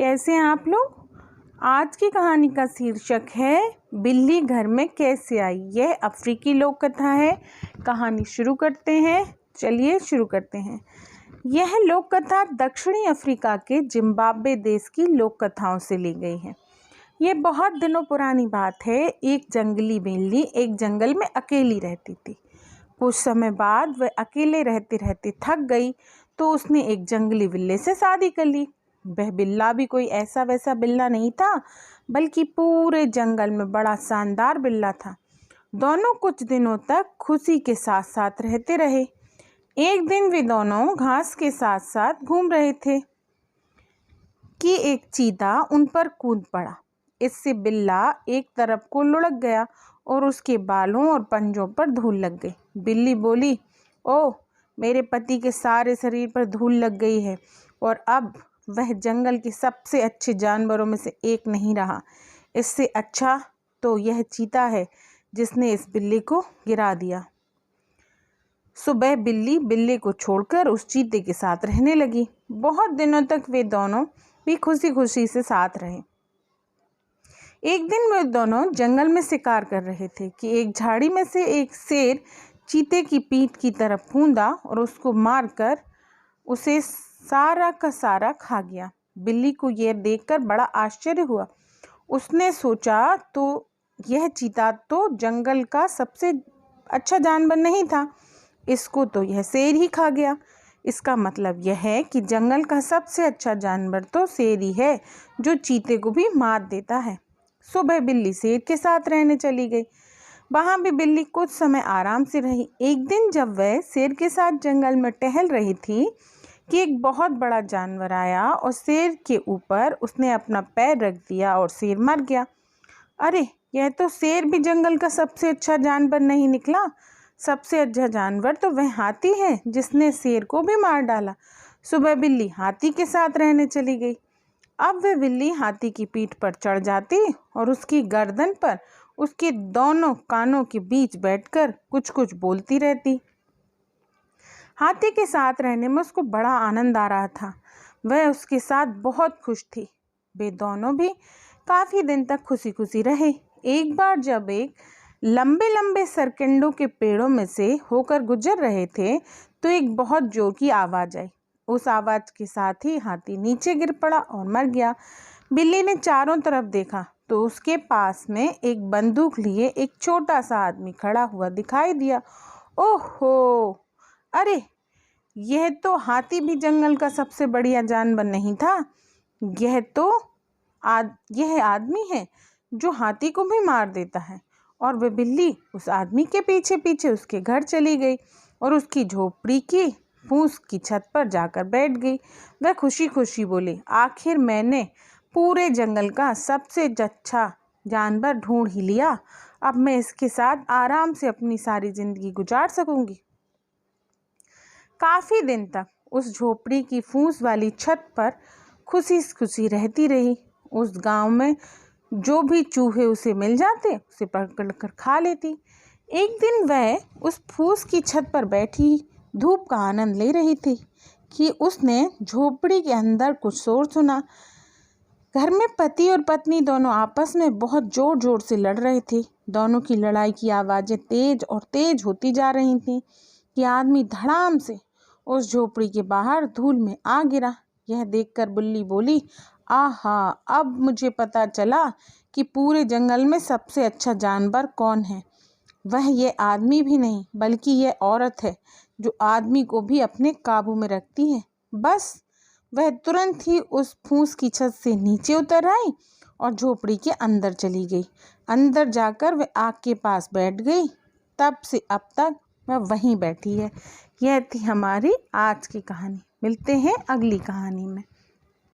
कैसे हैं आप लोग। आज की कहानी का शीर्षक है बिल्ली घर में कैसे आई। यह अफ्रीकी लोक कथा है। कहानी शुरू करते हैं। चलिए शुरू करते हैं। यह लोक कथा दक्षिणी अफ्रीका के जिम्बाब्वे देश की लोक कथाओं से ली गई है। ये बहुत दिनों पुरानी बात है। एक जंगली बिल्ली एक जंगल में अकेली रहती थी। कुछ समय बाद वह अकेले रहते रहते थक गई तो उसने एक जंगली बिल्ले से शादी कर ली। वह बिल्ला भी कोई ऐसा वैसा बिल्ला नहीं था, बल्कि पूरे जंगल में बड़ा शानदार बिल्ला था। दोनों कुछ दिनों तक खुशी के साथ साथ रहते रहे। एक दिन वे दोनों घास के साथ साथ घूम रहे थे कि एक चीता उन पर कूद पड़ा। इससे बिल्ला एक तरफ को लुढ़क गया और उसके बालों और पंजों पर धूल लग गई। बिल्ली बोली, ओह, मेरे पति के सारे शरीर पर धूल लग गई है और अब वह जंगल के सबसे अच्छे जानवरों में से एक नहीं रहा। इससे अच्छा तो यह चीता है जिसने इस बिल्ली को गिरा दिया। सुबह बिल्ली बिल्ली को छोड़कर उस चीते के साथ रहने लगी। बहुत दिनों तक वे दोनों भी खुशी खुशी से साथ रहे। एक दिन वे दोनों जंगल में शिकार कर रहे थे कि एक झाड़ी में से एक शेर चीते की पीठ की तरफ कूदा और उसको मारकर उसे सारा का सारा खा गया। बिल्ली को यह देखकर बड़ा आश्चर्य हुआ। उसने सोचा तो यह चीता तो जंगल का सबसे अच्छा जानवर नहीं था, इसको तो यह शेर ही खा गया। इसका मतलब यह है कि जंगल का सबसे अच्छा जानवर तो शेर ही है, जो चीते को भी मात देता है। सुबह बिल्ली शेर के साथ रहने चली गई। वहाँ भी बिल्ली कुछ समय आराम से रही। एक दिन जब वह शेर के साथ जंगल में टहल रही थी कि एक बहुत बड़ा जानवर आया और शेर के ऊपर उसने अपना पैर रख दिया और शेर मर गया। अरे, यह तो शेर भी जंगल का सबसे अच्छा जानवर नहीं निकला। सबसे अच्छा जानवर तो वह हाथी है जिसने शेर को भी मार डाला। सुबह बिल्ली हाथी के साथ रहने चली गई। अब वह बिल्ली हाथी की पीठ पर चढ़ जाती और उसकी गर्दन पर उसके दोनों कानों के बीच बैठकर कुछ कुछ बोलती रहती। हाथी के साथ रहने में उसको बड़ा आनंद आ रहा था। वह उसके साथ बहुत खुश थी। वे दोनों भी काफ़ी दिन तक खुशी खुशी रहे। एक बार जब एक लंबे लंबे सरकंडों के पेड़ों में से होकर गुजर रहे थे तो एक बहुत जोर की आवाज़ आई। उस आवाज़ के साथ ही हाथी नीचे गिर पड़ा और मर गया। बिल्ली ने चारों तरफ देखा तो उसके पास में एक बंदूक लिए एक छोटा सा आदमी खड़ा हुआ दिखाई दिया। ओहो, अरे, यह तो हाथी भी जंगल का सबसे बढ़िया जानवर नहीं था। यह तो यह आदमी है जो हाथी को भी मार देता है। और वह बिल्ली उस आदमी के पीछे पीछे उसके घर चली गई और उसकी झोपड़ी की फूस की छत पर जाकर बैठ गई। वह खुशी खुशी बोली, आखिर मैंने पूरे जंगल का सबसे अच्छा जानवर ढूंढ ही लिया। अब मैं इसके साथ आराम से अपनी सारी जिंदगी गुजार सकूंगी। काफ़ी दिन तक उस झोपड़ी की फूस वाली छत पर खुशी खुशी रहती रही। उस गांव में जो भी चूहे उसे मिल जाते उसे पकड़ कर खा लेती। एक दिन वह उस फूस की छत पर बैठी धूप का आनंद ले रही थी कि उसने झोपड़ी के अंदर कुछ शोर सुना। घर में पति और पत्नी दोनों आपस में बहुत जोर जोर से लड़ रहे थे। दोनों की लड़ाई की आवाज़ें तेज और तेज होती जा रही थीं कि आदमी धड़ाम से उस झोपड़ी के बाहर धूल में आ गिरा। यह देखकर बिल्ली बोली, आहा, अब मुझे पता चला कि पूरे जंगल में सबसे अच्छा जानवर कौन है। वह ये आदमी भी नहीं बल्कि यह औरत है जो आदमी को भी अपने काबू में रखती है। बस वह तुरंत ही उस फूस की छत से नीचे उतर आई और झोपड़ी के अंदर चली गई। अंदर जाकर वह आग के पास बैठ गई। तब से अब तक वह वहीं बैठी है। यह थी हमारी आज की कहानी। मिलते हैं अगली कहानी में।